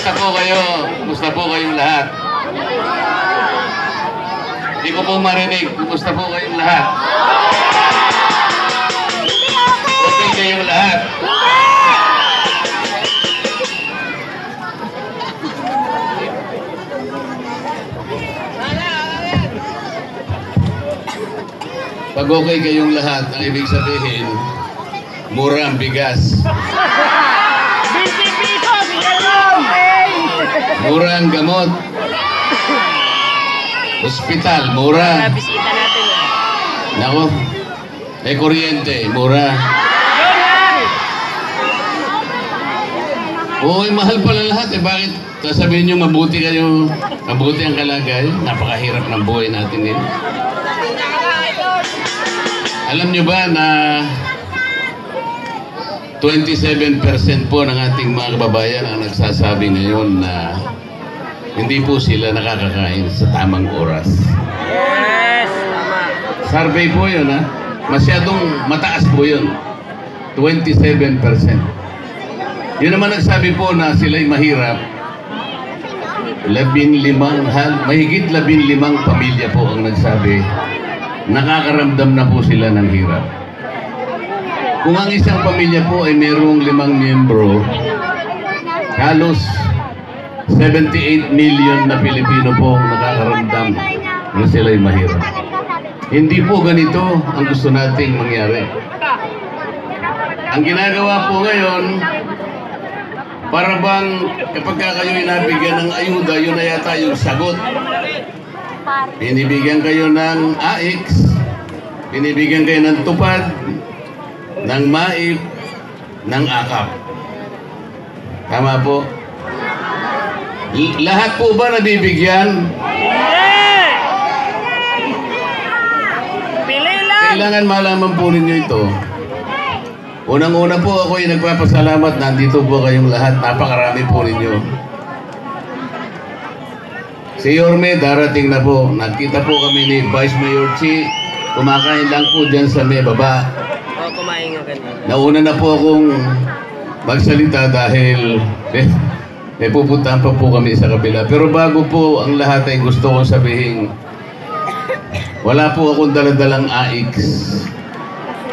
Kumusta po kayo? Kumusta po kayong lahat? Hindi ko po marinig. Kumusta po kayong lahat? Okay kayong lahat? Pag okay kayong lahat, ang ibig sabihin, mura ang bigas. Mura ang gamot. Hospital, mura. Nako, kuryente, mura. Oo, mahal pala lahat eh. Bakit sasabihin nyo mabuti kayo, mabuti ang kalagayan? Napakahirap ng buhay natin eh. Alam nyo ba na 27% po ng ating mga kababayan ang nagsasabi ngayon na hindi po sila nakakakain sa tamang oras? Yes! Tama. Survey po yun ha. Masyadong mataas po yun. 27%. Yun naman nagsabi po na sila'y mahirap. Mahigit 15 pamilya po ang nagsabi. Nakakaramdam na po sila ng hirap. Kung ang isang pamilya po ay mayroong 5 miyembro, halos 78 million na Pilipino po ang nakakaramdam na sila'y mahirap. Hindi po ganito ang gusto nating mangyari. Ang ginagawa po ngayon, para bang kapag kayo'y nabigyan ng ayuda, yun na yata yung sagot. Binibigyan kayo ng AX, binibigyan kayo ng tupad, ng MAIP, ng AKAP. Tama po? Lahat po ba nabibigyan? Pili lang! Kailangan malaman po ninyo ito. Unang-una po ako ay nagpapasalamat. Nandito po kayong lahat. Napakarami po ninyo. Si Yorme, darating na po. Nagkita po kami ni Vice Mayor Chi. Kumakain lang po dyan sa may baba. Oo, kumain nga ganun. Nauna na po akong magsalita dahil may pupuntahan pa po kami sa kabila. Pero bago po ang lahat ay gusto kong sabihin, wala po akong daladalang AX.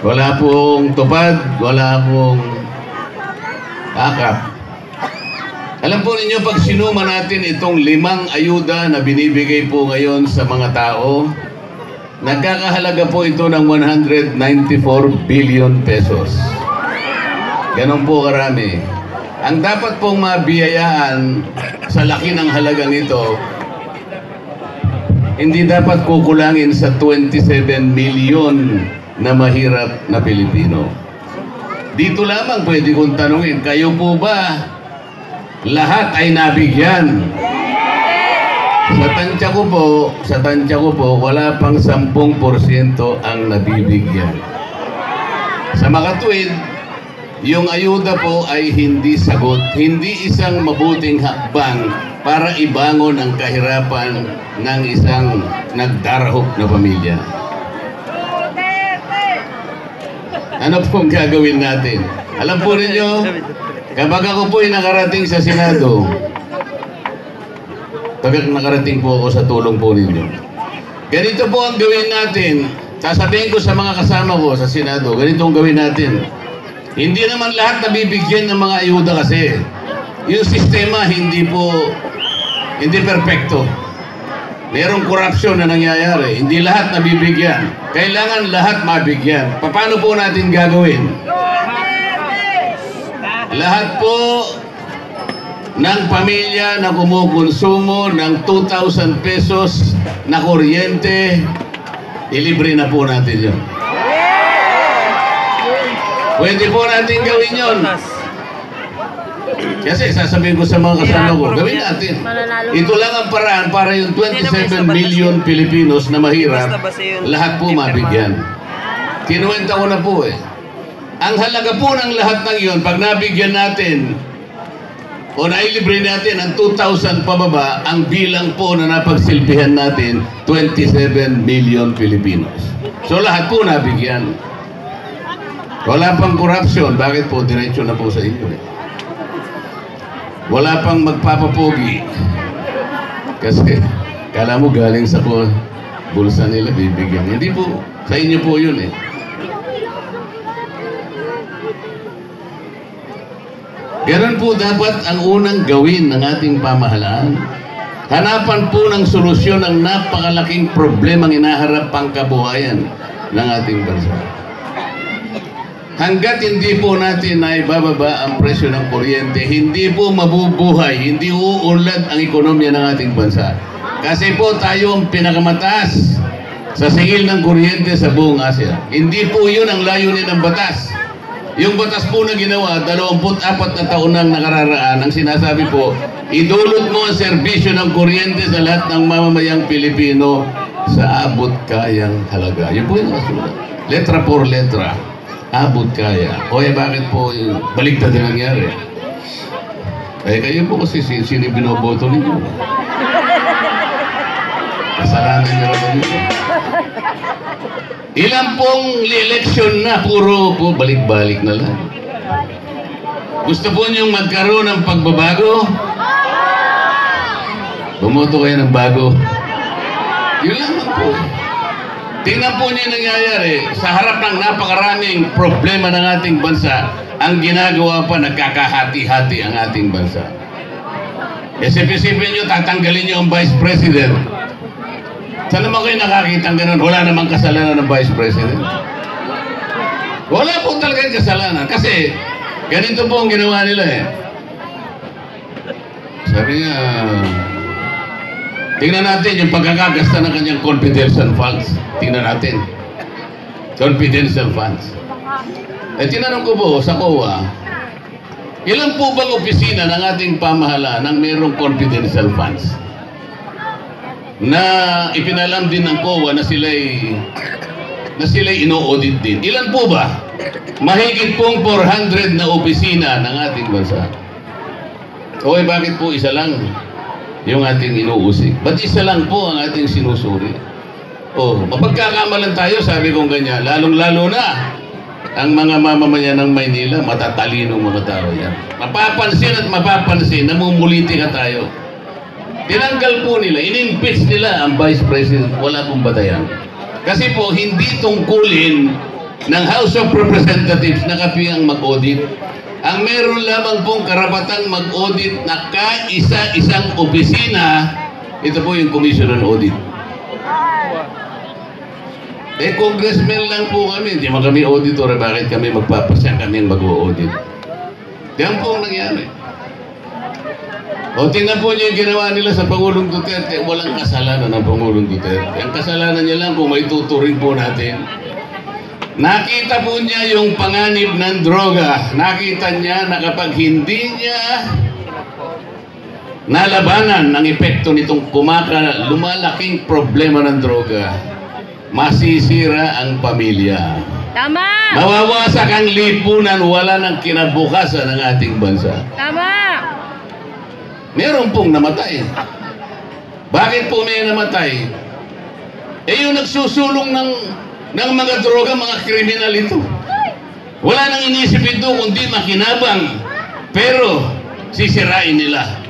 Wala pong tupad, wala pong AKAP. Alam po ninyo, pag sinuma natin itong 5 ayuda na binibigay po ngayon sa mga tao, nagkakahalaga po ito ng 194 billion pesos. Ganon po karami. Ang dapat pong mabiyayaan sa laki ng halagang ito, hindi dapat kukulangin sa 27 million na mahirap na Pilipino. Dito lamang pwede kong tanungin, kayo po ba lahat ay nabigyan? Sa tansya ko po, wala pang 10% ang nabibigyan. Sa makatuwid, yung ayuda po ay hindi sagot, hindi isang mabuting hakbang para ibangon ang kahirapan ng isang nagdarahok na pamilya. Ano pong gagawin natin? Alam po ninyo, kapag ako po ay nakarating sa Senado, kapag nakarating po ako sa tulong po ninyo, ganito po ang gawin natin. Sasabihin ko sa mga kasama ko sa Senado, ganito ang gawin natin. Hindi naman lahat nabibigyan ng mga ayuda kasi. Yung sistema hindi perfecto. Merong korupsyon na nangyayari. Hindi lahat nabibigyan. Kailangan lahat mabigyan. Paano po natin gagawin? Lahat po ng pamilya na kumukonsumo ng 2,000 pesos na kuryente, ilibre na po natin yun. Pwede po natin gawin yun. Kasi sasabihin ko sa mga kasama ko, gawin natin. Ito lang ang paraan para yung 27 million Pilipinos na mahirap, lahat po mabigyan. Kinuwenta ko na po eh. Ang halaga po ng lahat ng yun, pag nabigyan natin o nailibre natin ang 2,000 pababa, ang bilang po na napagsilbihan natin, 27 million Filipinos. So lahat po nabigyan. Wala pang korupsyon. Bakit po? Diretso na po sa inyo eh. Wala pang magpapapogi. Kasi, kala mo galing sa bulsa nila, bibigyan. Hindi po, sa inyo po yun eh. Ganun po dapat ang unang gawin ng ating pamahalaan. Hanapan po ng solusyon ang napakalaking problemang inaharap pang kabuhayan ng ating bansa. Hanggat hindi po natin naibababa ang presyo ng kuryente, hindi po mabubuhay, hindi uunlad ang ekonomiya ng ating bansa. Kasi po tayo ang pinakamataas sa singil ng kuryente sa buong Asia. Hindi po yun ang layunin ng batas. Yung batas po na ginawa, 24 na taon nang nakararaan, ang sinasabi po, idulot mo ang serbisyo ng kuryente sa lahat ng mamamayang Pilipino sa abot kayang halaga. Yun po yung nakasulat. Letra por letra. Abot kaya. O bakit po baligtad na nangyari? Kayo po kasi sino binoboto ninyo? Kasalanan niyo naman ito. Ilang pong eleksyon na, puro po balik-balik na lang. Gusto po niyong magkaroon ng pagbabago? Bumoto kayo ng bago. Yun lang po. Tingnan po niyo yung nangyayari. Sa harap ng napakaraming problema ng ating bansa, ang ginagawa pa, nagkakahati-hati ang ating bansa. Isipin niyo, tatanggalin niyo ang Vice President. Saan naman kayo nakakita ng ganun? Wala namang kasalanan ng Vice President. Wala po talagang kasalanan. Kasi, ganito po ang ginawa nila eh. Sabi niya, tingnan natin yung pagkakagasta ng kanyang confidential funds. Tingnan natin. Confidential funds. Tinanong ko po sa COA, ilan po bang opisina ng ating pamahalaan nang mayroong confidential funds? Na ipinalam din ng COA na sila'y ino-audit din. Ilan po ba? Mahigit pong 400 na opisina ng ating bansa. Bakit po isa lang yung ating inuusig? Ba't isa lang po ang ating sinusuri? Mapagkakamalan tayo, sabi kong ganyan, lalong-lalo na ang mga mamamayan ng Maynila, matatalinong mga tao yan. Mapapansin at mapapansin, namumuliti ka tayo. Tinanggal po nila, in-impeach nila ang Vice President, wala pong batayan. Kasi po, hindi tungkulin ng House of Representatives na kapiyang mag-audit. Ang meron lamang pong karapatang mag-audit na kaisa-isang opisina, ito po yung Commission on Audit. Congressman lang po kami, hindi man kami auditor, bakit kami magpapasya kami mag-audit? Yan po ang nangyari. Tingnan po niyo yung ginawa nila sa Pangulong Duterte. Walang kasalanan ng Pangulong Duterte. Ang kasalanan niya lang kung may tuturing po natin. Nakita po niya yung panganib ng droga. Nakita niya na kapag hindi niya nalabanan ang epekto nitong lumalaking problema ng droga, masisira ang pamilya. Tama! Mawawasak ang lipunan, wala ng kinabukasan ng ating bansa. Tama! Meron pong namatay. Bakit po may namatay? Yung nagsusulong ng mga droga, mga kriminal ito. Wala nang inisip ito kundi makinabang. Pero sisirain nila.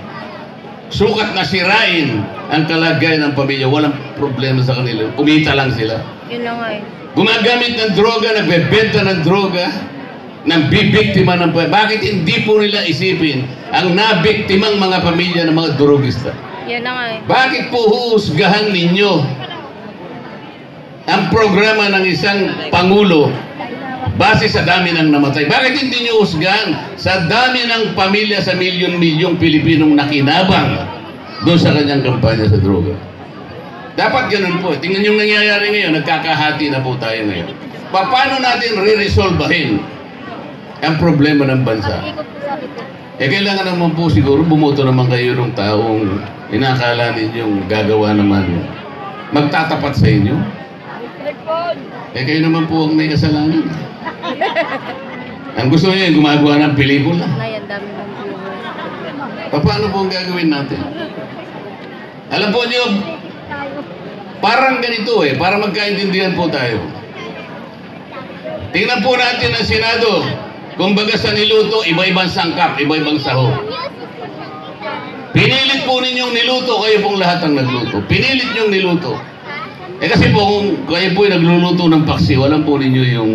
Sukat na sirain ang kalagayan ng pamilya. Walang problema sa kanila. Kumita lang sila. Yun lang ay. Gumagamit ng droga, nagbebenta ng droga, nang bibiktima ng pamilya. Bakit hindi po nila isipin ang nabiktimang mga pamilya ng mga drogista? Yan na nga eh. Bakit po huusgahan ninyo ang programa ng isang pangulo base sa dami ng namatay? Bakit hindi nyo husgahan sa dami ng pamilya sa milyon-milyong Pilipinong nakinabang doon sa kanyang kampanya sa droga? Dapat ganun po. Tingnan yung nangyayari ngayon, nagkakahati na po tayo ngayon. Paano natin re-resolvahin ang problema ng bansa? Kailangan naman po siguro bumoto naman kayo ng taong inakala ninyong gagawa naman, magtatapat sa inyo. Kayo naman po ang may kasalanan. Ang gusto niyo yung gumagawa ng pelikula. Paano po ang gagawin natin? Alam po niyo, parang ganito para magkaintindihan po tayo. Tingnan po natin ang Senado. Kumbaga sa niluto, iba-ibang sangkap, iba-ibang sahog. Pinilit po ninyong niluto, kayo pong lahat ang nagluto. Pinilit ninyong niluto. Eh kasi po, kung kayo po yung nagluluto ng paksiw, alam po ninyo yung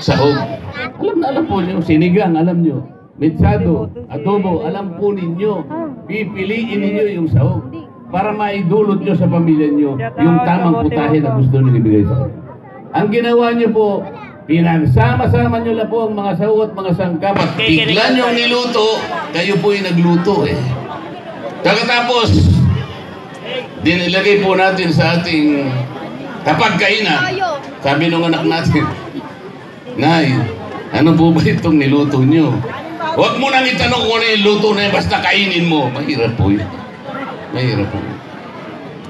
sahog. Alam po ninyo, sinigang, alam nyo. Metsado, adobo, alam po ninyo. Pipiliin ninyo yung sahog para maidulot nyo sa pamilya nyo yung tamang putahe na gusto nyo ibigay sa kanila. Ang ginawa nyo po, pinagsama-sama nyo lang po ang mga sahog at mga sangkap at bigla nyo niluto, kayo po yung nagluto eh. Pagkatapos, dinilagay po natin sa ating kapagkainan. Sabi nung anak natin, Nay, ano po ba itong niluto nyo? Huwag mo nang itanong kung ano yung luto na yun, basta kainin mo. Mahirap po yun. Mahirap po yun.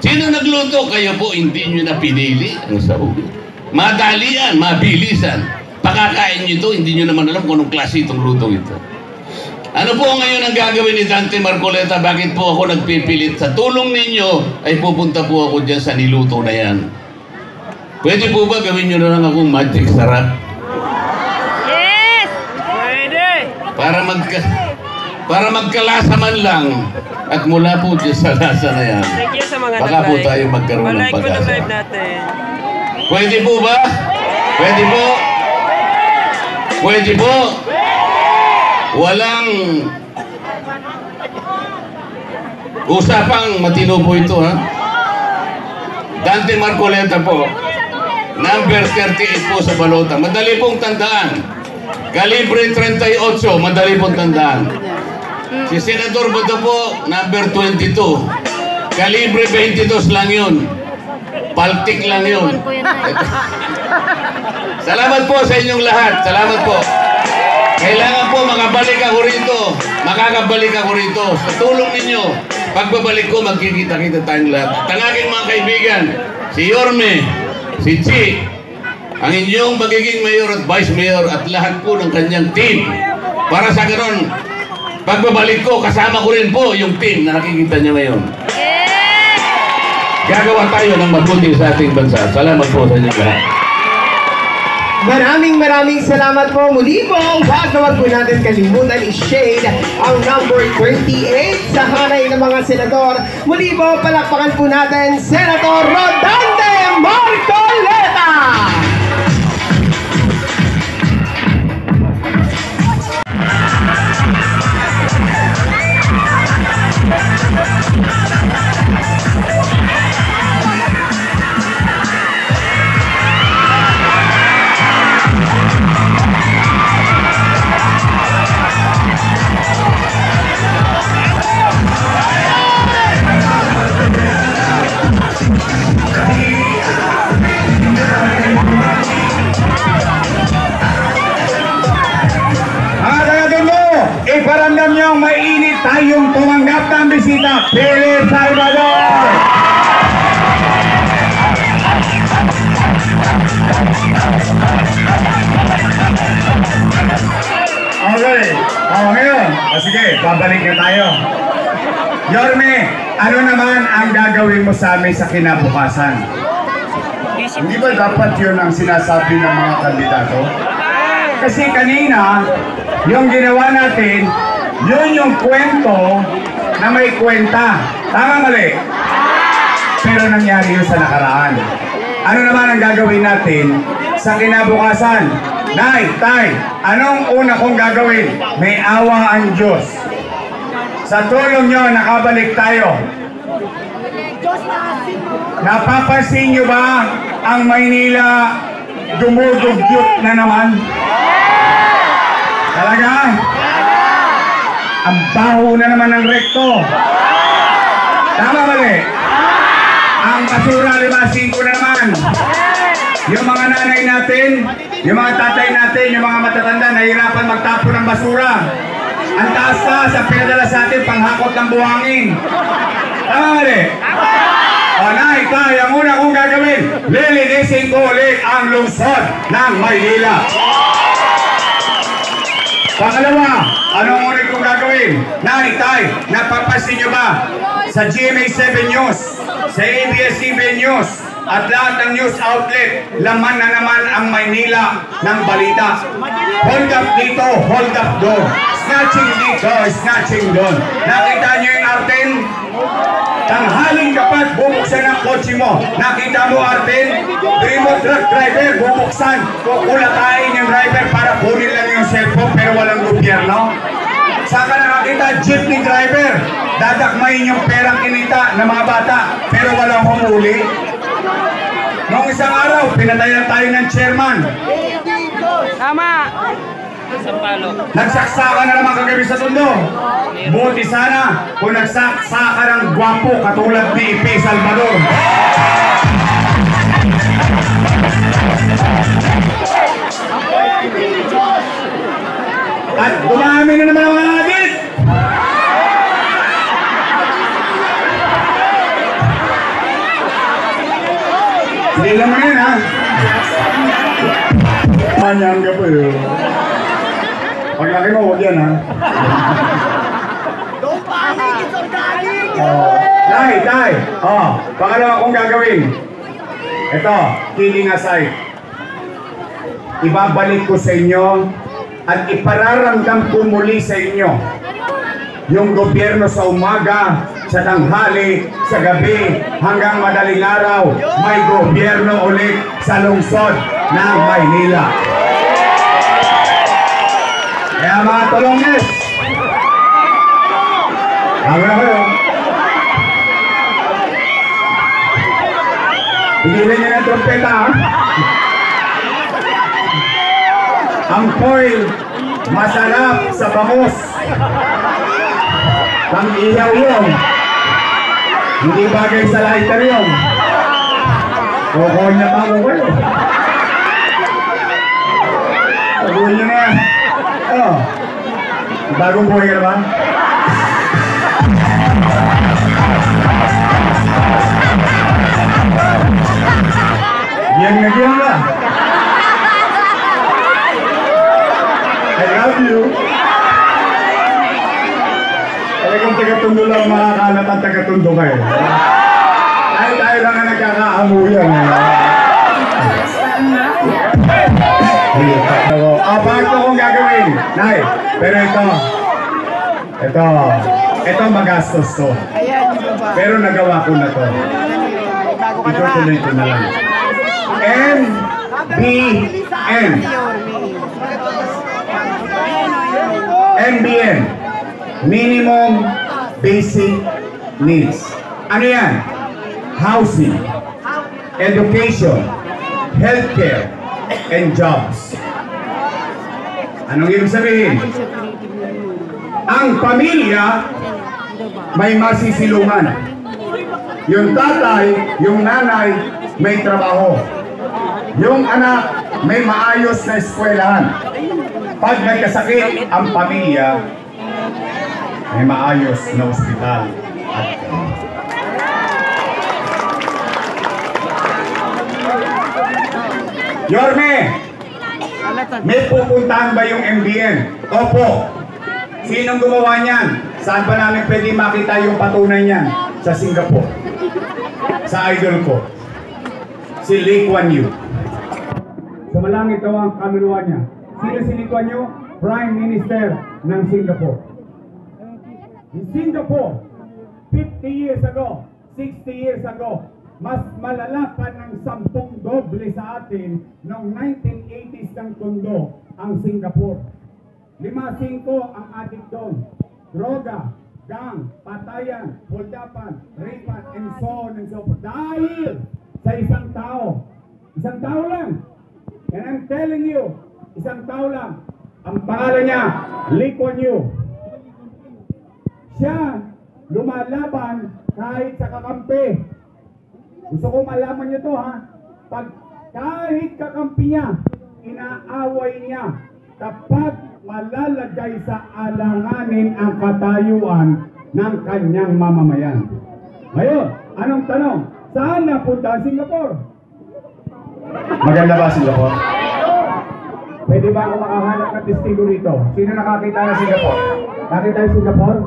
Sino nagluto? Kayo po, hindi nyo na pinili ang sahog. Madalian, mabilisan. Pakakain nyo ito, hindi nyo naman alam kung anong klase itong luto ito. Ano po ngayon ang gagawin ni Dante Marcoleta? Bakit po ako nagpipilit? Sa tulong ninyo, ay pupunta po ako dyan sa niluto na yan. Pwede po ba gawin nyo na lang akong magic sarap? Yes! Pwede! Para magkalasa man lang at mula po dyan sa lasa na yan, Thank you sa mga baka po nag-like. tayo magkaroon ng Palike po ng pag-asa. live natin. Pwede po ba? Pwede po? Pwede po? Walang usapang matino po ito, ha? Dante Marcoleta po. Number 38 po sa balota. Madali pong tandaan. Kalibre 38, madali pong tandaan. Si Senador Bato po, number 22. Kalibre 22 lang yun. Paltik lang yun. Salamat po sa inyong lahat. Salamat po. Kailangan po makabalik ako rito. Makakabalik ako rito. Sa tulong ninyo, pagbabalik ko, magkikita-kita tayong lahat. At ang aking mga kaibigan, si Yorme, si Chi, ang inyong magiging mayor at vice mayor at lahat po ng kanyang team. Para sa ganon, pagbabalik ko, kasama ko rin po yung team na nakikita nyo ngayon. Gagawa tayo ng mabuti sa ating bansa. Salamat po sa inyong lahat. Maraming salamat po. Muli po, wag po natin kalimutan i-shade ang number 28 sa hanay ng mga senador. Muli po, palakpakan po natin Senator Rodante Marcoleta! Iparamdam niyo ang mainit tayong tumanggap ng bisita, Philip Salvador! Okay, ngayon, sige, babalik na tayo. Yorme, ano naman ang gagawin mo sa amin sa kinabukasan? Hindi ba dapat yun ang sinasabi ng mga kandidato? Kasi kanina, yung ginawa natin, yun yung kwento na may kwenta. Tama mali? Pero nangyari yun sa nakaraan. Ano naman ang gagawin natin sa kinabukasan? Nay, Tay, anong una kong gagawin? May awa ang Diyos. Sa tulong nyo, nakabalik tayo. Napapansin nyo ba ang Maynila dumudugyot na naman? Talaga? Ang baho na naman ng rekto. Tama mali? Ang basura 5-5 na naman. Yung mga nanay natin, yung mga tatay natin, yung mga matatanda, nahihirapan magtapon ng basura. Ang taas sa pinadala sa atin, panghakot ng buhangin. Tama mali? O Nay, Tay, ang una kong gagawin, lilinisin ko ulit ang lungsod ng Maynila. Pangalawa, anong ulit kong gagawin? Nay, Tay, napapansin nyo ba? Sa GMA7 News, sa ABS-CBN News, at lahat ng news outlet, laman na naman ang Maynila ng balita. Hold up dito, hold up doon. snatching dito, snatching doon. Nakita niyo yung Arten? Tanghaling dapat bubuksan ang kotse mo. Nakita mo, Arten? Dream mo truck driver, bubuksan. Kukulatain yung driver para kunin lang yung cellphone pero walang gobyerno. Saan ka nakakita? Jeepney driver. Dadakmayin yung perang kinita ng mga bata pero walang humuli. Noong isang araw, pinatayan tayo ng chairman. Tama! Isang palo. Nagsaksakan na naman kagabi sa Tondo. Buti sana kung nagsaksakan ng gwapo katulad ni Ipe Salvador. At dumami na naman ang mga agit. Hindi naman yan, ha? Manyang ka po yun. Paglaki mo, huwag yan, ha? Tay! Pangalawa kong gagawin. Ito, kidding aside. Ibabalik ko sa inyo at ipararamdam ko muli sa inyo yung gobyerno sa umaga, sa tanghali, sa gabi, hanggang madaling araw, may gobyerno ulit sa lungsod ng Maynila. Kaya mga tulongnes, bago na kayo. Pigilan niyo ng trompeta, ha? Ang foil, masarap sa bangus. Pang-ihaw yun. Hindi bagay sa lighter yun. Kukuhin na pa ako kayo. Saguhin nyo na yan. Bagong buhay ka na ba? Yang na yan ba? I love you. Talagang taga-tundo lang makakalat ang taga-tundo kayo. Tayo lang ang nagkakaamuyan. Bakit ko kong gagawin? Nay, pero ito magastos to. Pero nagawa ko na to. Itutuloy ko na lang. MBN, Minimum Basic Needs. Ano yan? Housing, education, healthcare, and jobs. Anong ibig sabihin? Ang pamilya may masisilungan. Yung tatay, yung nanay, may trabaho. Yung anak, may maayos na eskwelahan. Pag nagkasakit ang pamilya, may maayos na ospital. Yorme, may pupuntahan ba yung MBN? Opo. Sinong gumawa niyan? Saan ba namin pwede makita yung patunay niyan? Sa Singapore. Sa idol ko. Si Lee Kuan Yew. Sumalangit daw ang kaluluwa niya. Sino si Lee Kuan Yew? Prime Minister ng Singapore. In Singapore, 50 years ago, 60 years ago, mas malala pa ng 10 doble sa atin noong 1980s ng Tondo ang Singapore. 5-5 ang adik doon. Droga, gang, patayan, holdapan, rapan, and so on and so forth. Dahil sa isang tao. Isang tao lang. And I'm telling you, isang tao lang. Ang pangalan niya, Lee Kuan Yew. Siya lumalaban kahit sa kakampi. Gusto ko malaman niyo to, ha. Pag kahit kakampi niya, inaaway niya kapag malalagay sa alanganin ang katayuan ng kanyang mamamayan. Ngayon, anong tanong? Saan napunta ang Singapore? Maganda ba Singapore? Pwede ba ako makahanap ng testigo rito? Sino nakakita ng Singapore? Nakita yung Singapore?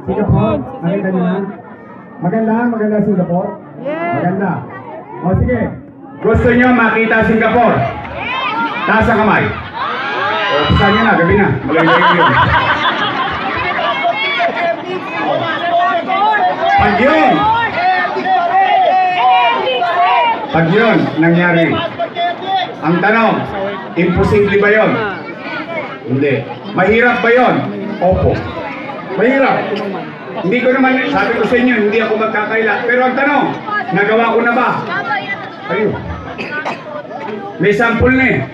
Singapore? Nakita niyo na? Maganda Singapore? Maganda. O sige, gusto niyo makita Singapore? Taas ang kamay. Buksan niyo na, gabi na. Malayo yun. Pag yun nangyari, ang tanong, imposible ba yun? Hindi. Mahirap ba yun? Opo. Mahirap. Hindi ko naman, sabi ko sa inyo, hindi ako magkakaila. Pero ang tanong, nagawa ko na ba? Ayun. May sample na eh.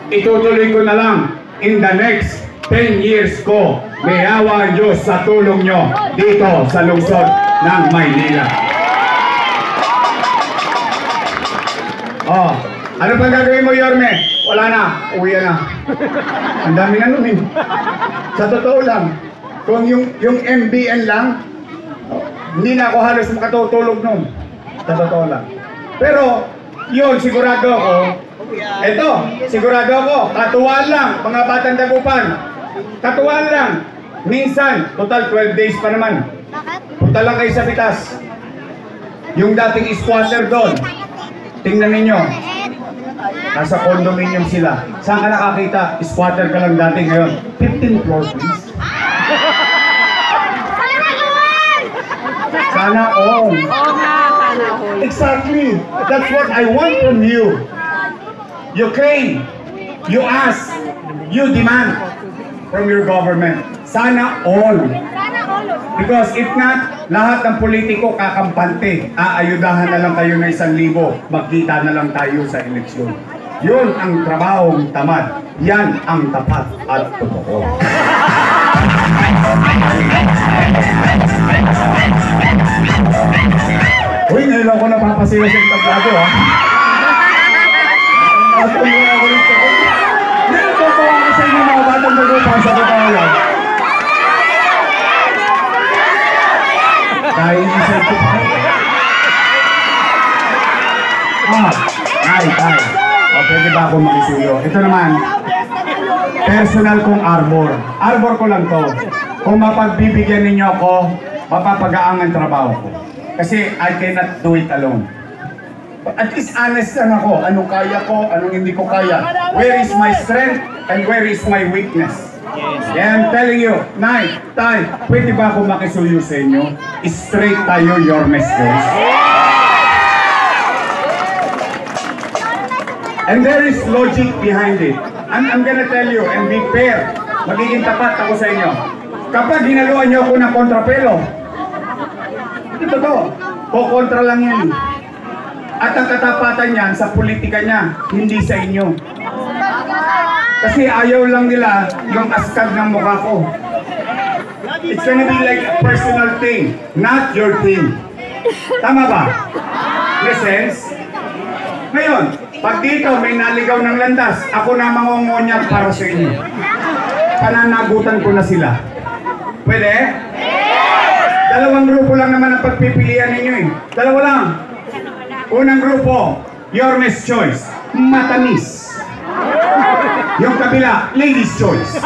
Itutuloy ko na lang in the next 10 years ko. May awa ang Diyos sa tulong nyo dito sa lungsod ng Maynila. Oh, ano pang gagawin mo, Yorme? Wala na, uwi na. Ang dami na nun eh. Sa totoo lang, kung yung MBN lang, hindi na ako halos makatutulog nun. Sa totoo lang. Pero, yun, sigurado ako, eto, sigurado ako, katuwaan lang, mga batang dagupan. Katuwaan lang. Minsan, total 12 days pa naman. Punta lang kayo sa Pitas. Yung dating squatter doon, tingnan ninyo. Nasa condominium sila. Saan ka nakakita? Squatter ka lang dati ngayon. 15 floors, please. Sana all. Exactly. That's what I want from you. You claim, you ask, you demand from your government. Sana all. Because if not, lahat ng politiko kakampante. Aayudahan na lang tayo ng 1,000. Magkita na lang tayo sa eleksyon. Yun ang trabahong tamad. Yan ang tapat at totoo. Uy, ngayon ako napapasaya sa itablado, ha? Natulungan ako rin sa ko. Ngayon ko ako sa inyo mga batang dagupan sa totoo lang. Dahil isa ito pa. Tay. O, pwede ba ako makisuyo? Ito naman, personal kong arbor. Arbor ko lang to. Kung mapagbibigyan ninyo ako, mapapagaang ang trabaho ko. Kasi I cannot do it alone. But at least honest lang ako. Anong kaya ko, anong hindi ko kaya. Where is my strength and where is my weakness? Yeah, I'm telling you, Nay, Tay, pwede ba ako makisuyo sa inyo? Straight tayo, your message. And there is logic behind it. I'm gonna tell you and be fair. Magiging tapat ako sa inyo. Kapag ginaluan niyo ako ng kontrapelo, ito to, kontra lang yan. At ang katapatan niyan sa politika niya, hindi sa inyo. Kasi ayaw lang nila yung askag ng mukha ko. It's gonna be like a personal thing, not your thing. Tama ba? In a sense? Ngayon, pag dito may naligaw ng landas, ako na mangungonyag para sa inyo. Pananagutan ko na sila. Pwede? Dalawang grupo lang naman ang pagpipilian ninyo eh. Dalawa lang. Unang grupo, Yorme's Choice. Matamis. Yung kabila, Ladies' Choice.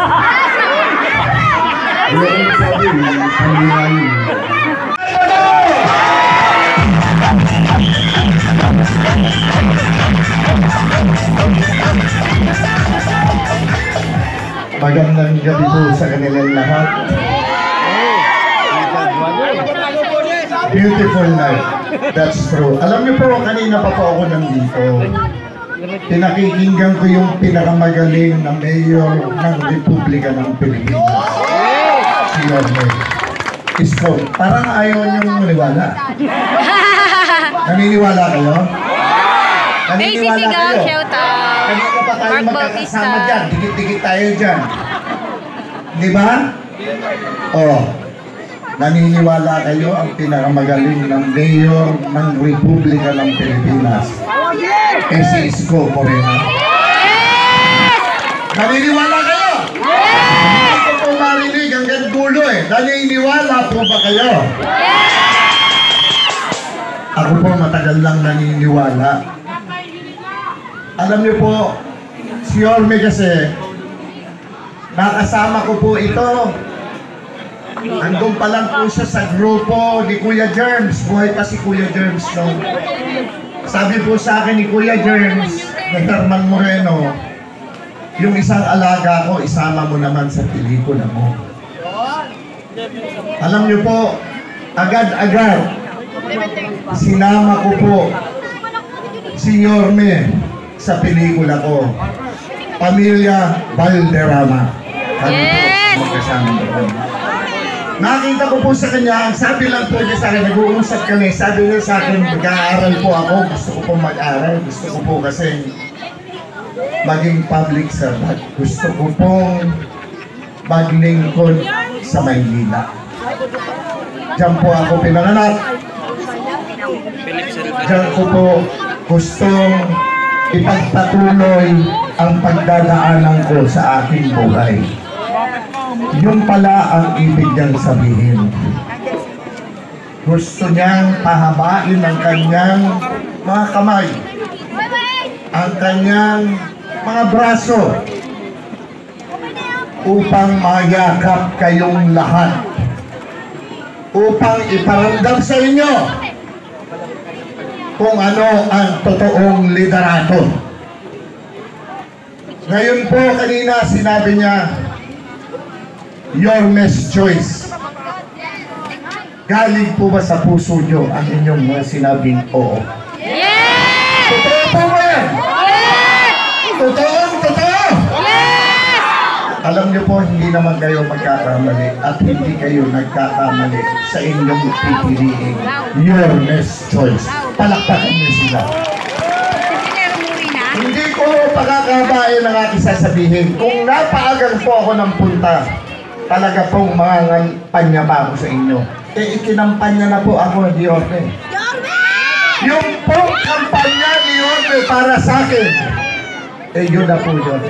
Magandang gabi po sa kanilang lahat. Beautiful night. That's true. Alam niyo po, kanina pa po ako nandito. Pinakikinggan ko yung pinakamagaling na mayor ng Republika ng Pilipinas. Si Yorme. Isko, parang ayaw niyong maniwala. Naniniwala kayo? Naniniwala kayo? Kanina pa tayo magkakasama dyan. Dikit-dikit tayo dyan. Di ba? Oo. Naniniwala kayo ang pinakamagaling ng mayor ng Republika ng Pilipinas. Si Isko Moreno. Naniniwala kayo? Hindi ko po marinig hanggang dulo eh. Naniniwala po ba kayo? Ako po matagal lang naniniwala. Alam niyo po, si Yorme kasi, nakasama ko po ito. Andun pa lang po siya sa grupo ni Kuya Germs. Buhay pa si Kuya Germs, no? Sabi po sa akin ni Kuya Germs, ni Herman Moreno, yung isang alaga ko, isama mo naman sa pelikula mo. Alam niyo po, agad-agad, sinama ko po si Yorme sa pelikula ko. Pamilya Valderrama. Kami Yes! po magkasama doon. Nakita ko po sa kanya, ang sabi lang po niya sa akin, nag-uusap kami, sabi niya sa akin, mag-aaral po ako, gusto ko po mag-aaral, gusto ko po kasi maging public servant. Gusto ko pong maglingkod sa Maynila. Diyan po ako pinanganak. Diyan ko po gustong ipagpatuloy ang pagdadaanan ko sa aking buhay. Yun pala ang ibig niyang sabihin. Gusto niyang pahabain ang kanyang mga kamay, ang kanyang mga braso, upang mayakap kayong lahat, upang iparamdam sa inyo kung ano ang totoong liderato. Ngayon po, kanina sinabi niya, Yorme's choice. Galing po ba sa puso niyo ang inyong mga sinabing oo? Yes! Totoo po ba yan? Yes! Totoo! Yes! Alam niyo po, hindi naman kayo magkakamali at hindi kayo nagkakamali sa inyong pipiliin. Yorme's choice. Palakpakan niyo sila. Hindi ko pagkakabain ang aking sasabihin. Kung napaagang po ako ng punta, talaga pong mga panya pa ako sa inyo. Eh, ikinampanya na po ako ni Yorme. Yung pong kampanya ni Yorme para sa akin, eh yun na po yun.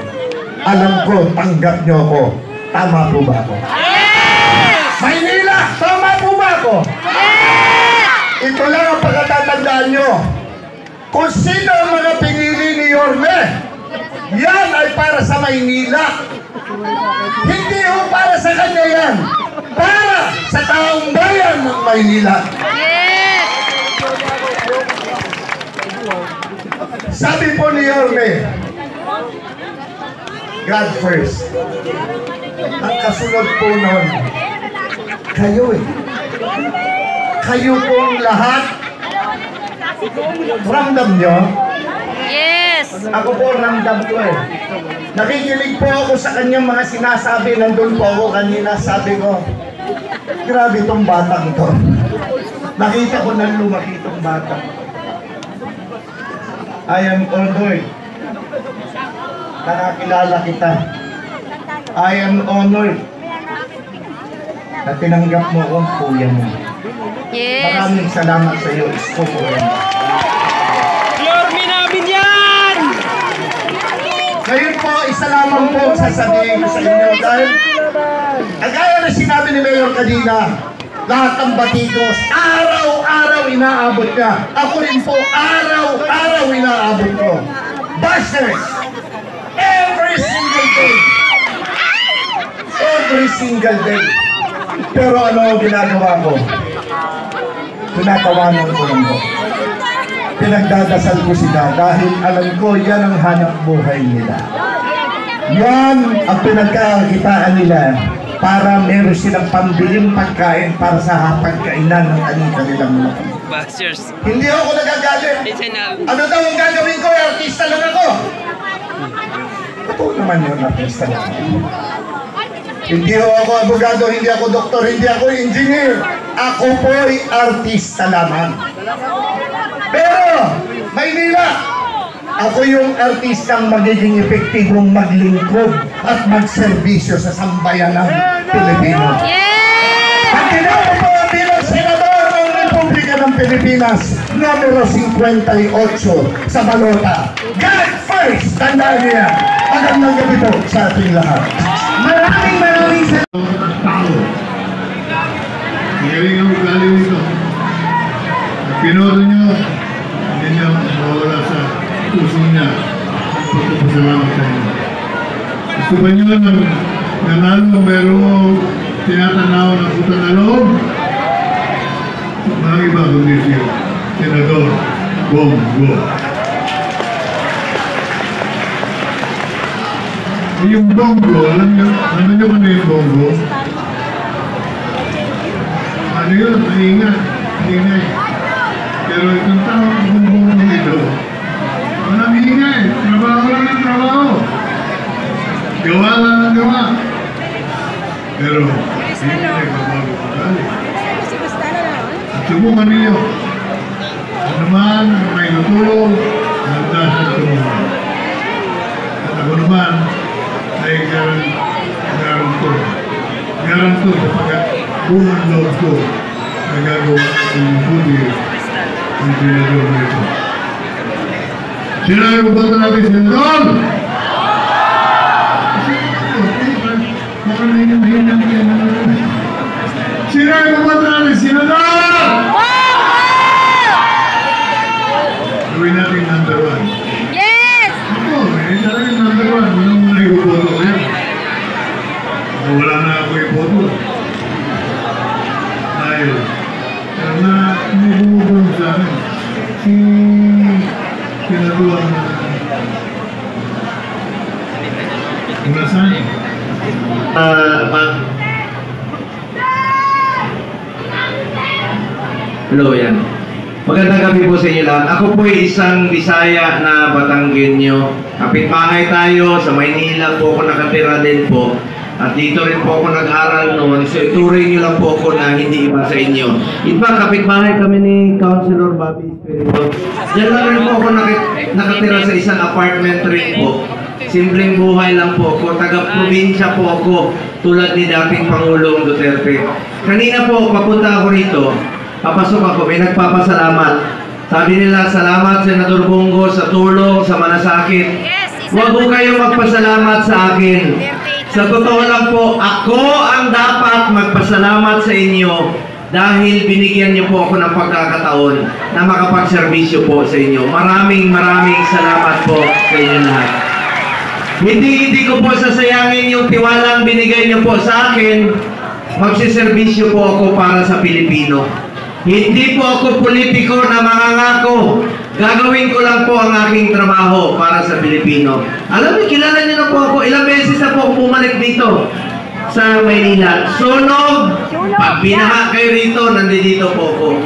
Alam ko, tanggap nyo ako. Tama po ba ako? Yes! Maynila, tama po ba ako? Yes! Ito lang ang pagkatatandaan nyo. Kung sino ang mga pinili ni Yorme, yan ay para sa Maynila. Hindi ho para sa kanya yan. Para sa taong bayan ng Maynila. Yes! Sabi po ni Yorme, God first. Ang kasunod po nun, kayo eh. Kayo pong lahat, ramdam nyo? Yes! Ako po ramdam ko eh. Nakikinig po ako sa kanyang mga sinasabi. Nandun po ako kanina, sabi ko, grabe itong batang to. Nakita ko na lumaki itong batang. I am honored. Nakakilala kita. I am honored na tinanggap mo kong kuya mo. Yes! Maraming salamat sa iyo, Isko po. Yorme namin yan! Ngayon po, isa lamang po ang sasabihin ko sa inyo dahil agaya na sinabi ni Mayor kanina, lahat ng batikos, araw-araw inaabot niya. Ako rin po, araw-araw inaabot ko. Busters, every single day. Every single day. Pero ano ang ginagawa ko? Tinatawanan ko lang po. Pinagdadasal ko sila dahil alam ko yan ang hanap buhay nila. Yan ang pinagkakitaan nila para meron silang pambiling pagkain para sa hapagkainan ng kanilang mga pamilya. Busters. Hindi ako nagagalit. Ano daw ang gagawin ko? Artista lang ako. Totoo naman yun, artista lang ako. Hindi ako abogado, hindi ako doktor, hindi ako engineer. Ako po'y artista lamang. Pero, Maynila, ako yung artistang magiging epektibong maglingkod at magserbisyo sa sambayan ng Pilipino. Yes! At tinako po bilang senador ng Republika ng Pilipinas, numero 58 sa balota. God first! Tandaan niya. Magandang gabi po sa ating lahat. Maraming salamat. Tao. Ngayon ang ugali nito. At pinodo nyo, hindi niya mawala sa puso niya. Pagpapasalamat sa inyo. Gusto ba nyo nanalo merong tinatanaw ng puta na loob? Mga iba kundi si Senador Bongo. Yung bongo, alam nyo ano yung bongo? Ano yun? Maingay. Pero itong tao, bongo dito. Walang ingay. Trabaho lang ang trabaho. Gawa lang ang gawa. Pero, hindi na nagbabago patali. Subukan niyo. Ano man, may natulong, nagdasal tumulong. At ako naman, ay garanto sapagkat unang loob ko na gagawa ko yung buti ng senador na ito. Sinabi mo ba natin, senador? Baka na hinahinang yan. Sinabi mo ba natin, senador? Gawin natin number 1. Yes! Ako, talagang number 1. Unang-una yung boto ko yan. Wala na ako yung boto. Dahil, karena may bumubulong sa akin. Si Senador Unasan. Hello, yan. Magandang gabi po sa inyo lahat. Ako po ay isang Bisaya na Batanggenyo. Kapitbahay tayo, sa Maynila po ako nakatira din po. At dito rin po ako nag-aral noon. So ituring nyo lang po ako na hindi iba sa inyo. Iba, kapitbahay kami ni Councilor Bobby Espiritu. Diyan lang rin po ako nakatira sa isang apartment rin po. Simpleng buhay lang po ako. Taga-probinsya po ako. Tulad ni dating Pangulong Duterte. Kanina po, papunta ako rito. Papasok ako, may nagpapasalamat. Sabi nila, salamat Senador Bongo sa tulong, sa malasakit. Huwag po kayong magpasalamat sa akin. Sa totoo lang po, ako ang dapat magpasalamat sa inyo dahil binigyan niyo po ako ng pagkakataon na makapagserbisyo po sa inyo. Maraming salamat po sa inyo lahat. Hindi ko po sasayangin yung tiwalang binigay niyo po sa akin. Magsiservisyo po ako para sa Pilipino. Hindi po ako politiko na mangangako. Gagawin ko lang po ang aking trabaho para sa Pilipino. Alam niyo, kilala niyo na po ako. Ilang beses na po ako bumalik dito sa Maynila. Sunog, pag binaha kayo rito, nandito po ako.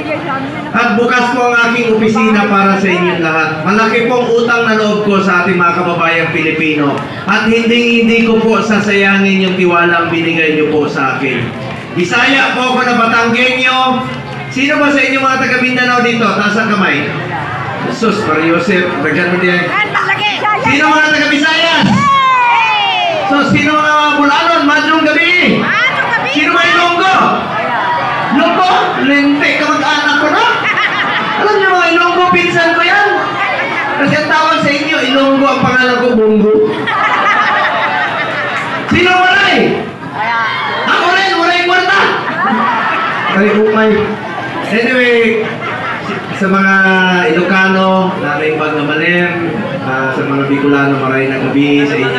At bukas po ang aking opisina para sa inyong lahat. Malaki pong utang na loob ko sa ating mga kababayang Pilipino. At hindi ko po sasayangin yung tiwalang binigay niyo po sa akin. Bisaya po ako na Batanggenyo. Sino ba sa inyo mga taga Mindanao dito? Taas ang kamay. Jesus, Mario Joseph, bagyan mo diyan. Sino mga taga Visayas? So, sino mga Bulanon? Madrong gabi. Sino mga Ilonggo? Ilonggo? Lente ka mag-anak ko na? Alam niyo mga Ilonggo, pinsan ko yan. Kasi ang tawag sa inyo, Ilonggo, ang pangalan ko, Bongo. Sino Waray? Ako rin, Waray Kwarta. Ay, umay. Anyway, sa mga Ilocano, narimbag na malim, sa mga Bicolano, maray na gabi sa inyo.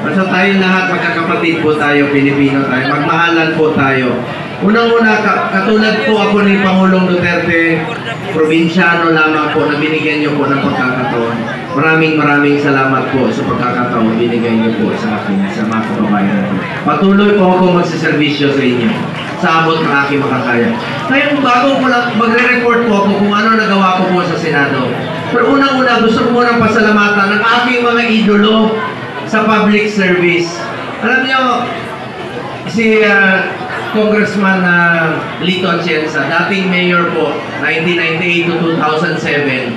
Basta tayong lahat, magkakapatid po tayo, Pilipino tayo, magmahalan po tayo. Unang-una, katulad po ako ni Pangulong Duterte, probinsyano lamang po na binigyan niyo po ng pagkakataon. Maraming salamat po sa pagkakataon binigay niyo po sa akin, sa mga kababayan ko. Patuloy po ako magsiservisyo sa inyo sa abot ng aking makakaya. Ngayon, bago ko lang magre-report po ako kung ano nagawa ko po sa Senado. Pero unang-una, gusto ko munang pasalamatan ng aking mga idolo sa public service. Alam niyo, si Congressman Lito Atienza, dating mayor po, 1998 to 2007.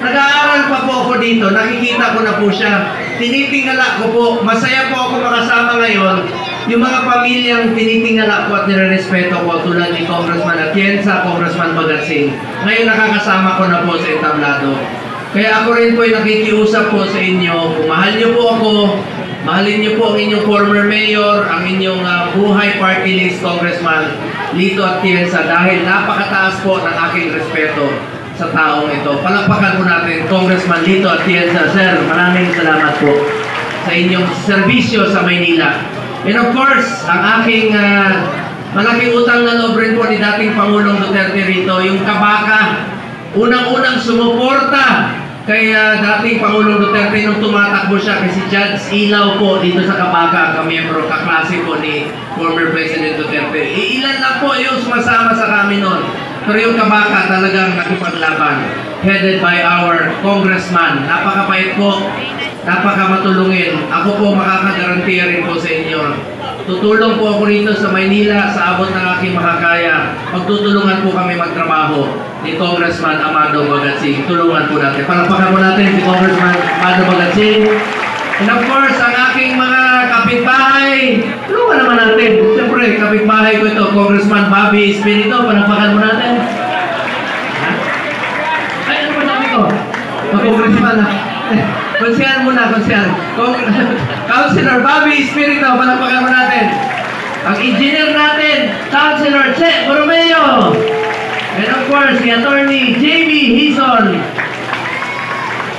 Nag-aaral pa po ako dito, nakikita ko na po siya. Tinitingala ko po, masaya po ako makasama ngayon yung mga pamilyang tinitingala ko at nirerespeto ko tulad ni Congressman Atienza, Congressman Bagatsing. Ngayon nakakasama ko na po sa entablado. Kaya ako rin po ay nakikiusap po sa inyo, kung mahal niyo po ako, mahalin niyo po ang inyong former mayor, ang inyong buhay party list, Congressman Lito Atienza, dahil napakataas po ng aking respeto sa taong ito. Palakpakan po natin, Congressman Lito Atienza. Sir, maraming salamat po sa inyong serbisyo sa Maynila. And of course, ang aking malaking utang na loob rin po ni dating Pangulong Duterte rito, yung kabaka, unang-unang sumuporta kay dating Pangulong Duterte nung tumatakbo siya, kasi Judge Ilaw po dito sa Kabaga, kamiyembro, kaklase po ni former President Duterte. Ilan lang po yung sumasama sa kami noon. Pero yung Kabaga talagang nakipaglaban, headed by our congressman. Napakabait po, napakamatulungin. Ako po makakagarantiya rin po sa inyo. Tutulong po ako rito sa Maynila sa abot ng aking makakaya. Magtutulungan po kami magtrabaho ni Congressman Amado Bagatsing. Tulungan po natin. Palakpakan po natin si Congressman Amado Bagatsing. And of course, ang aking mga kapitbahay, tulungan naman natin. Siyempre, kapitbahay ko ito, Congressman Bobby Espirito. Palakpakan mo natin. Ay, ano ba sabi ko? Congressman na. Konsyal muna, konsyal. Councilor Bobby Espirito, palakpakan mo natin. Ang engineer natin, Councilor Che Borromeo. And of course, si Attorney Jamie Hison.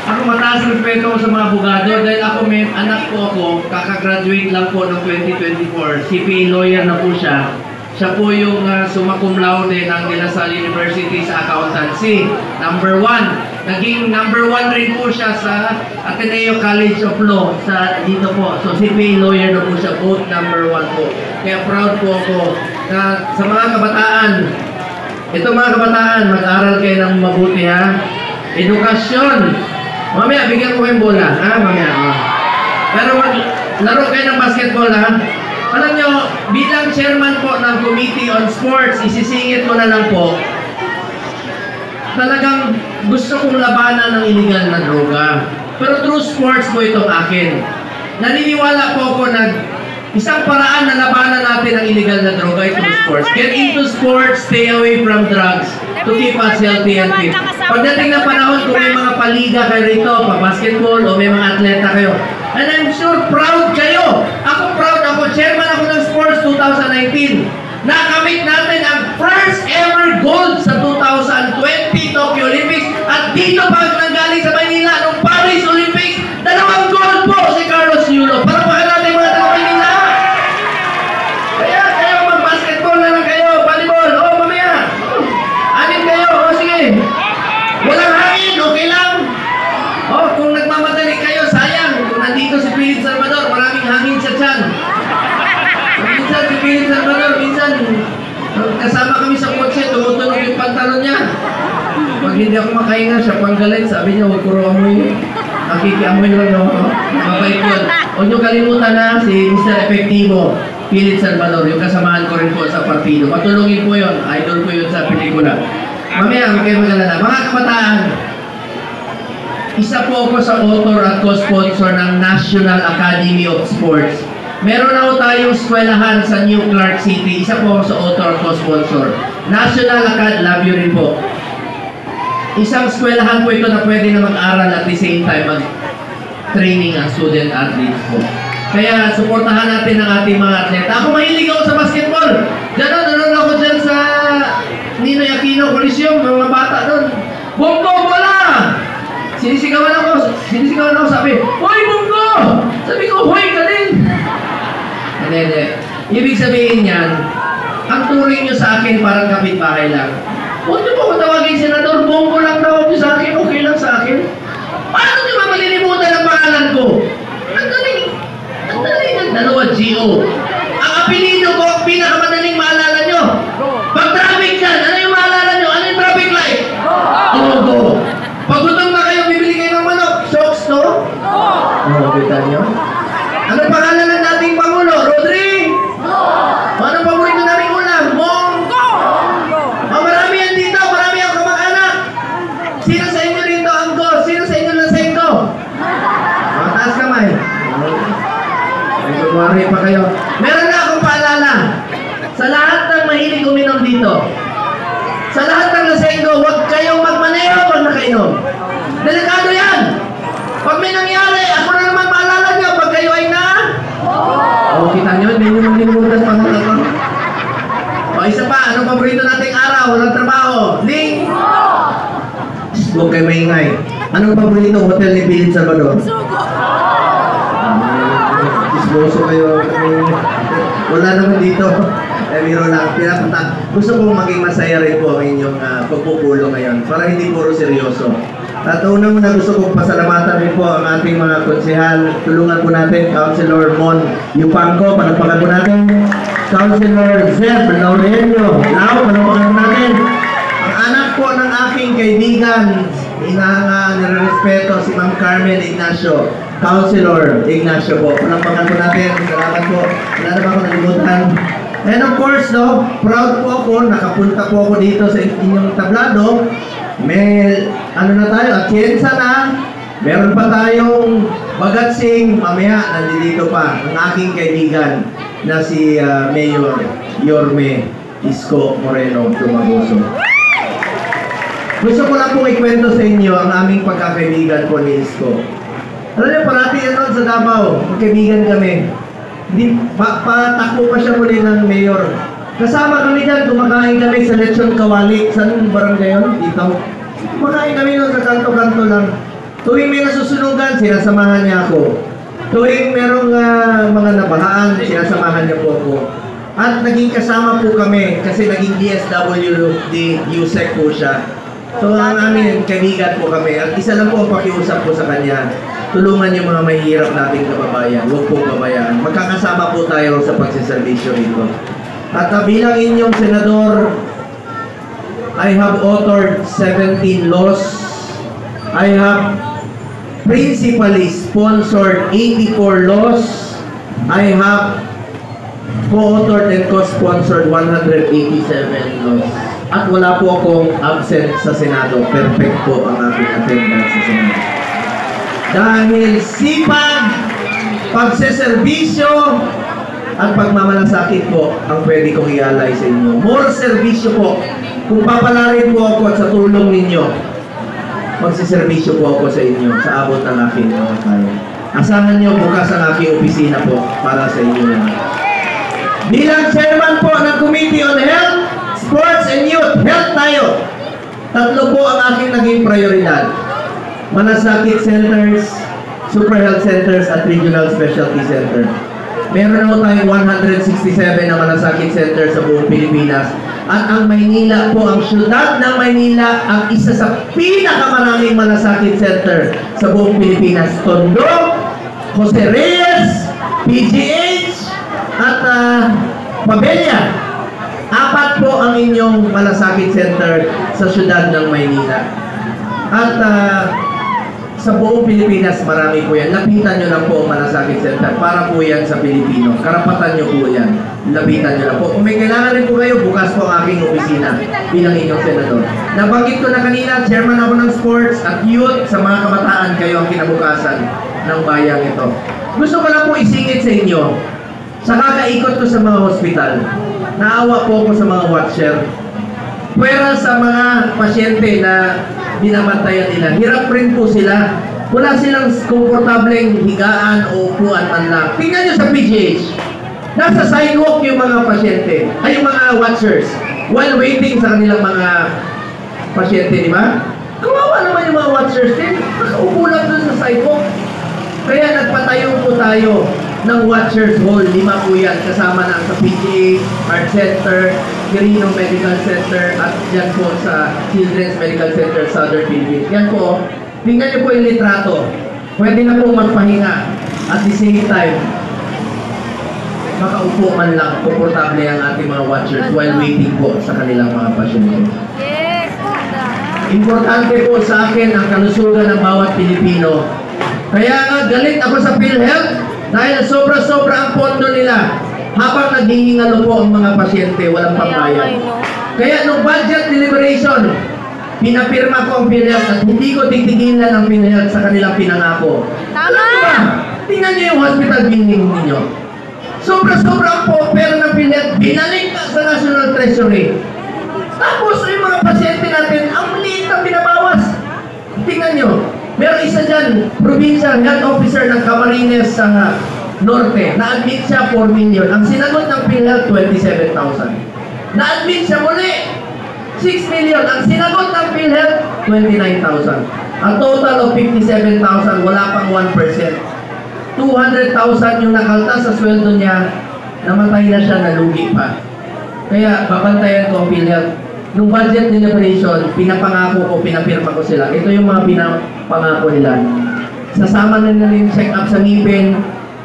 Ako mataas respeto ko sa mga abogado dahil ako may anak po ako, kakagraduate lang po noong 2024. CPA lawyer na po siya. Siya po yung summa cum laude ng De La Salle University sa accountancy. Number 1. Naging number 1 rin po siya sa Ateneo College of Law sa dito po. So CPA lawyer na po siya, both number 1 po. Kaya proud po ako na sa mga kabataan. Ito mga kabataan, mag-aral kayo ng mabuti ha. Edukasyon. Mamaya, bigyan ko kayong bola. Ha, mamaya. Pero laro kayo ng basketball ha. Alam nyo, bilang chairman po ng Committee on Sports, isisingit ko na lang po, talagang gusto kong labanan ng illegal na droga. Pero through sports po itong akin. Naniniwala po ako na isang paraan na labanan natin ang illegal na droga ay through sports. Get into sports, stay away from drugs to keep us healthy and fit. Pagdating ng panahon, kung may mga paliga kayo rito, pa-basketball o may mga atleta kayo, and I'm sure proud kayo. Ako proud ako. Chairman ako ng Sports 2019. Nakamit natin ang first ever gold sa 2020 Tokyo Olympics. At dito pa nanggaling sa Maynila nung Paris Olympics, 2 gold po si Carlos Yulo. Para pa natin mga taga Maynila. Kaya kayo mag-basketball na lang kayo, volleyball. O mamaya. Anin kayo. O sige. Walang hangin. Okay lang. O kung nagmamadali kayo, sayang. Kung nandito si Philip Salvador, maraming hangin sa tiyan. Minsan si Philip Salvador, minsan kasama kami sa kotse, tumutunog yung pantalon niya. Pag hindi ako makahinga, siya panggalit, sabi niya, huwag ko rin amoy. Nakikiamoy lang no? Mabait yun. Huwag niyo kalimutan na si Mr. Efectivo, Philip Salvador, yung kasamahan ko rin po sa partido. Patulungin po yun, idol ko yun sa pelikula. Mamaya, kayo magalala. Mga kabataan, isa po ako sa author at co-sponsor ng National Academy of Sports. Meron na po tayong eskwelahan sa New Clark City. Isa po ako sa author at co-sponsor. National Academy, love you rin po. Isang eskwelahan po ito na pwede na mag-aral at the same time mag-training ang student athletes po. Kaya suportahan natin ang ating mga atleta. Ako mahilig ako sa basketball. Nanon ako dyan sa Ninoy Aquino Coliseum, mga bata doon. Bongo, bola! Sinisigawan ako, sabi, hoy, Bongo! Sabi ko, hoy ka din! Hindi. Ibig sabihin yan, ang turing nyo sa akin parang kapitbahay lang. Huwag nyo po kung tawagin senador, Bongo lang tawag nyo sa akin, okay lang sa akin. Paano nyo ba malilimutan ang pangalan ko? Ang daling nagdalawa, G.O. Ang apelido ko, ang pinakamadaling maalala nyo. Pag traffic dyan, ano yung maalala nyo? Ano yung traffic light? Go. Pag gutom na kayo, bibili kayo ng manok. Shocks, no? Kita nyo? Ano pangalan ng dating Pangulo? Rodri? Ano paborito namin ulam? Monggo! Marami yan dito, marami ang kamag-anak. Sino sa inyo rito ang go? Sino sa inyo lasenggo? Mataas kamay. Ay, kumari pa kayo. Meron na akong paalala. Sa lahat ng mahilig uminom dito, sa lahat ng lasenggo, huwag kayong magmaneho pag nakainom. Delikado yan. Pag may nangyari, ako na naman maalala nyo, pag kayo ay na... kita nyo, hindi nyo maglimutan pang ito. O, isa pa, anong paborito nating araw? Walang trabaho. Linggo! Huwag kayo maingay. Anong paborito hotel ni Philip Salvador? Sugo! Isboso kayo. Wala naman dito. Biro lang. Gusto kong maging masaya rin po ang inyong pagpupulo ngayon. Para hindi puro seryoso. At unang-una gusto kong pasalamatan rin po ang ating mga konsehal. Tulungan po natin, Councilor Mon Yupanco, panapakan po natin. Councilor Zeb Laurenio, panapakan po natin. Ang anak po ng aking kaibigan, nire-respeto si Ma'am Carmen Ignacio. Councilor Ignacio po, panapakan po natin. Salamat po. Wala na ba ako nalimutan? And of course, no, proud po ako, nakapunta po ako dito sa inyong tablado. May, na tayo, atyensa na. Meron pa tayong bagatsing, mamaya, nandito pa, ang aking kaibigan na si Mayor Yorme Isko Moreno Tumagoso. Gusto ko lang pong ikwento sa inyo ang aming pagkakaibigan po ni Isko. Alam niyo, parati yan nun sa Davao, magkaibigan kami. Patakbo pa siya muli ng mayor. Kasama kami dyan, kumakain kami sa Lechon Kawali. Saan barangay yun? Dito. Kumakain kami nun sa kanto-kanto lang. Tuwing may nasusunugan, sinasamahan niya ako. Tuwing merong mga nabahaan, sinasamahan niya po ako. At naging kasama po kami kasi naging DSWD USEC po siya. So ang amin, kaibigan po kami. At isa lang po ang pakiusap po sa kanya. Tulungan yung mga mahihirap nating kababayan. Huwag pong babayaan. Magkakasama po tayo sa pagsiservisyo rito. At bilang inyong senador, I have authored 17 laws. I have principally sponsored 84 laws. I have co-authored and co-sponsored 187 laws. At wala po akong absent sa Senado. Perfect po ang aking attendance sa Senado. Dahil sipag, pagseservisyo, at pagmamalasakit po ang pwede kong ialay sa inyo. More servisyo po. Kung papalarin po ako at sa tulong ninyo, magsiservisyo po ako sa inyo sa abot ng aking mga kaya. Asahan nyo bukas ang aking opisina po para sa inyo naman. Bilang chairman po ng Committee on Health, Sports and Youth, health tayo. Tatlo po ang aking naging prioridad. Malasakit Centers, Super Health Centers at Regional Specialty Center. Meron na tayong 167 na malasakit centers sa buong Pilipinas. At ang Maynila po, ang syudad ng Maynila, ang isa sa pinakamaraming malasakit center sa buong Pilipinas. Tondo, Jose Reyes, PGH, at Pabella. 4 po ang inyong malasakit center sa syudad ng Maynila. At sa buong Pilipinas, marami po yan. Lapitan nyo lang po ang malasakit center. Para po yan sa Pilipino. Karapatan nyo po yan. Lapitan nyo lang po. Kung may kailangan rin po kayo, bukas po ang aking opisina bilang inyong senador. Nabanggit ko na kanina, chairman ako ng sports at youth. Sa mga kabataan, kayo ang kinabukasan ng bayang ito. Gusto ko lang po isingit sa inyo. Sa kakaikot ko sa mga hospital, naawa po ako sa mga watcher. Pwera sa mga pasyente na binabantayan nila. Hirap rin po sila. Wala silang komportableng higaan o upuan man lang. Tingnan nyo sa PGH. Nasa sidewalk yung mga pasyente. Ay, yung mga watchers. While waiting sa kanilang mga pasyente, di ba? Kawawa naman yung mga watchers din. Nakaupo lang dun sa sidewalk. Kaya nagpatayo po tayo ng Watchers Hall. 5 po yan. Kasama na sa PGH, Art Center, Quirino Medical Center, at yan po sa Children's Medical Center, Southern Philippines. Yan po, tingnan nyo po yung litrato. Pwede na po magpahinga. At the same time, makaupo man lang, komportable ang ating mga watchers while waiting po sa kanilang mga pasyente. Importante po sa akin ang kalusugan ng bawat Pilipino. Kaya nga, galit ako sa PhilHealth dahil sobra-sobra ang pondo nila. Habang naghihingalo po ang mga pasyente, walang pambayad. Kaya nung budget deliberation, pinapirma ko ang PhilHealth at hindi ko titigilan ang PhilHealth sa kanilang pinangako. Alam niyo ba? Tingnan niyo yung hospital billing ninyo. Sobra-sobra po pera ng PhilHealth, binalik na sa National Treasury. Tapos yung mga pasyente natin, ang liit na binabawas. Tingnan nyo, meron isa dyan, provincial health officer ng Camarines sa Norte, na-admit siya 4 million. Ang sinagot ng PhilHealth, 27,000. Na-admit siya muli, 6 million. Ang sinagot ng PhilHealth, 29,000. Ang total of 57,000, wala pang 1%. 200,000 yung nakalta sa sweldo niya, namatay na siya, nalugi pa. Kaya babantayan ko ang PhilHealth. nung budget deliberation, pinapangako ko, pinapirma ko sila. Ito yung mga pinapangako nila. Sasama na nila yung check-up sa ngipin,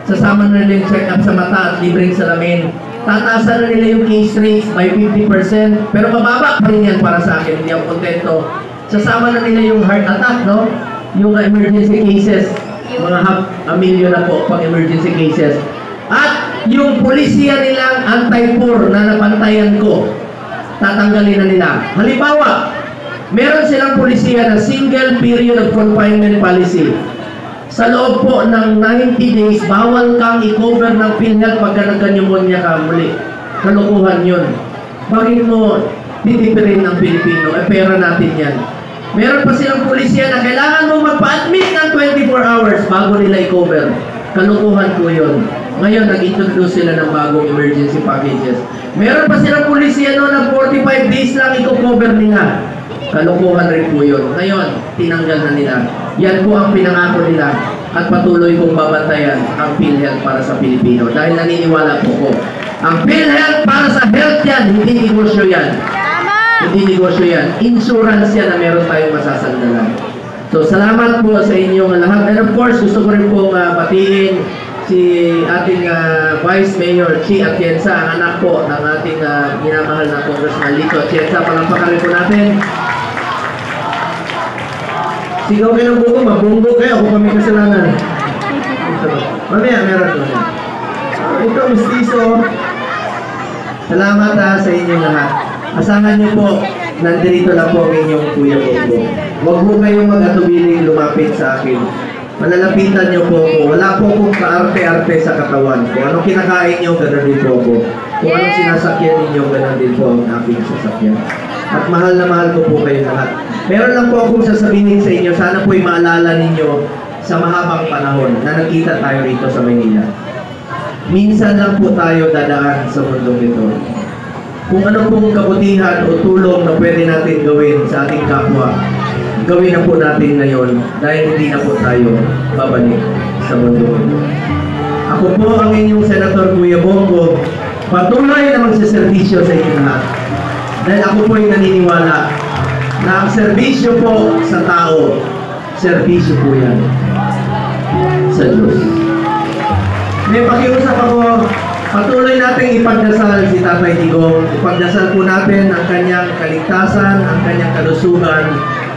sasama na nila yung check-up sa mata at libreng salamin. Tataasan na nila yung case rates by 50%, pero mababa pa rin yan para sa akin, hindi ako kontento. Sasama na nila yung heart attack, no? Yung emergency cases, mga 500,000 na po pang emergency cases. At yung polisiya nilang anti-poor na napantayan ko, tatanggalin na nila. Halimbawa, meron silang polisiya na single period of confinement policy. Sa loob po ng 90 days, bawal kang i-cover ng PhilHealth pagka nagka-pneumonia ka muli. Kalukuhan yun. Bakit mo titipirin ng Pilipino? Pera natin yan. Meron pa silang polisiya na kailangan mo magpa-admit ng 24 hours bago nila i-cover. Kalukuhan po yun. Ngayon, nag-introduce sila ng bagong emergency packages. Meron pa silang polisiya no na 45 days lang i-cover nila. Kalukuhan rin po yun. Ngayon, tinanggal na nila. Yan po ang pinangako nila at patuloy kong babantayan ang PhilHealth para sa Pilipino. Dahil naniniwala po ko, ang PhilHealth para sa health yan, hindi negosyo yan. Hindi negosyo yan. Insurance yan na meron tayong masasandalan. So, salamat po sa inyong lahat. And of course, gusto ko rin pong batiin si ating Vice Mayor Chi Atienza, ang anak po ng ating minamahal na Congressman Lito Atienza. Palampakan rin po natin. Sigaw kayo ng buko, mabunggo kayo, ako kami kasalanan. Mamaya, meron po. Ito, mistiso. Salamat sa inyong lahat. Asahan niyo po, nandito lang po ang inyong Kuya Bongo. Huwag po kayong mag-atubiling lumapit sa akin. Malalapitan niyo po ako. Wala po akong kaarte-arte sa katawan. Kung anong kinakain niyo, gano'n din po ako. Kung anong sinasakyan ninyo, gano'n din po ang aking sasakyan. At mahal na mahal ko po kayo lahat. Meron lang po akong sasabihin sa inyo, sana po'y maalala ninyo sa mahabang panahon na nagkita tayo rito sa Maynila. Minsan lang po tayo dadaan sa mundong ito. Kung ano pong kabutihan o tulong na pwede natin gawin sa ating kapwa, gawin na po natin ngayon dahil hindi na po tayo babalik sa mundong ito. Ako po ang inyong Senator Kuya Bongo, patuloy na magsiservisyo sa inyo lahat. Dahil ako po ay naniniwala na ang serbisyo po sa tao, serbisyo po yan sa Diyos. May pakiusap ako, patuloy natin ipagdasal si Tatay Digong. Ipagdasal po natin ang kanyang kaligtasan, ang kanyang kalusugan,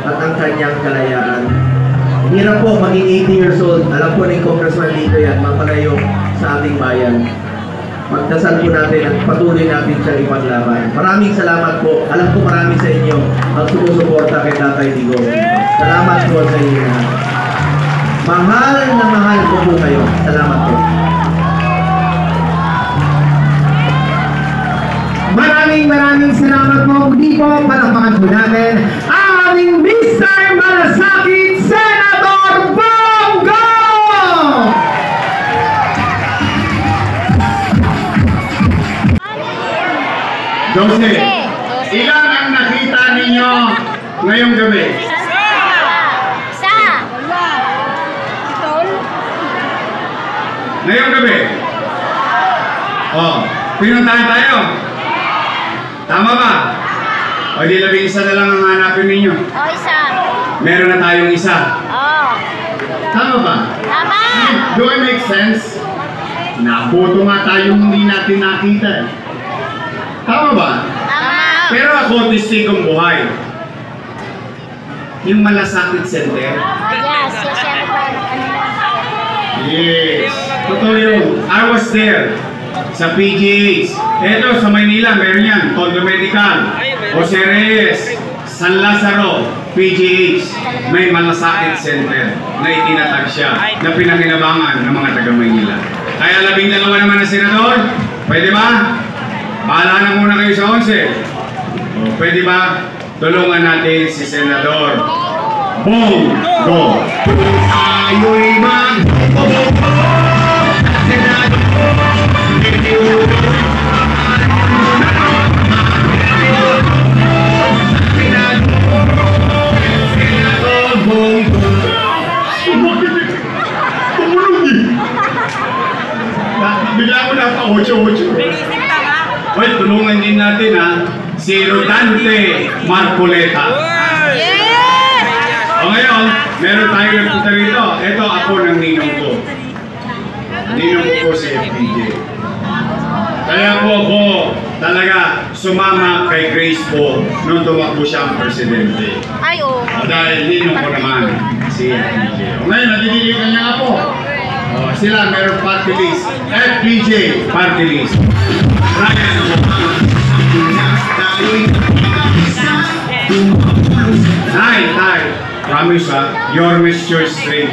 at ang kanyang kalayaan. Hirap po maging 80 years old. Alam po ni Congressman Lito yan, mapalayo sa ating bayan. Magdasal po natin at patuloy natin siyang ipaglaban. Maraming salamat po. Alam ko marami sa inyo ang sumusuporta kay Tatay Digong. Salamat po sa inyo. Mahal na mahal ko po kayo. Salamat po. Maraming salamat po. Muli po, palakpakan po namin ang aming Mr. Malasakit, Senator Bongo! Jose, ilan ang nakita ninyo ngayong gabi? Isa. Ngayong gabi? Oh, pinuntahan tayo. Tama ba? O di labing isa na lang ang hanapin ninyo. O, isa. Meron na tayong isa. Oh. Tama ba? Tama. Do I make sense? Naboto nga tayong hindi natin nakita. Tama ba? Tama. Pero ako, testigong buhay. Yung Malasakit Center. Yes, Yes. Totoo yun. I was there. Sa PGH. Eto, sa Maynila, meron yan. Tondo Medical. Jose Reyes. San Lazaro. PGH. May Malasakit Center na itinatag siya na pinakinabangan ng mga taga-Maynila. Kaya 12 naman na senador. Pwede ba? Bahala na muna kayo sa 11. O, pwede ba? Tulungan natin si Senador Bongo. Ayo'y mag-bongo. Bigla ko na pa 8-8. Hoy, tulungan din natin ha si Rodante Marcoleta. Yes! O ngayon, meron tayong nagpunta rito. Ito ako ng ninong ko. Ninong ko po si FPJ. Kaya po ako talaga sumama kay Grace po nung tumakbo siyang presidente. Ay, oh. Dahil ninong ko naman si FPJ. Ngayon, nadidiligan niya nga po. Sila meron party list. FPJ party list. Ryan Tay, promise ha, your miss your straight.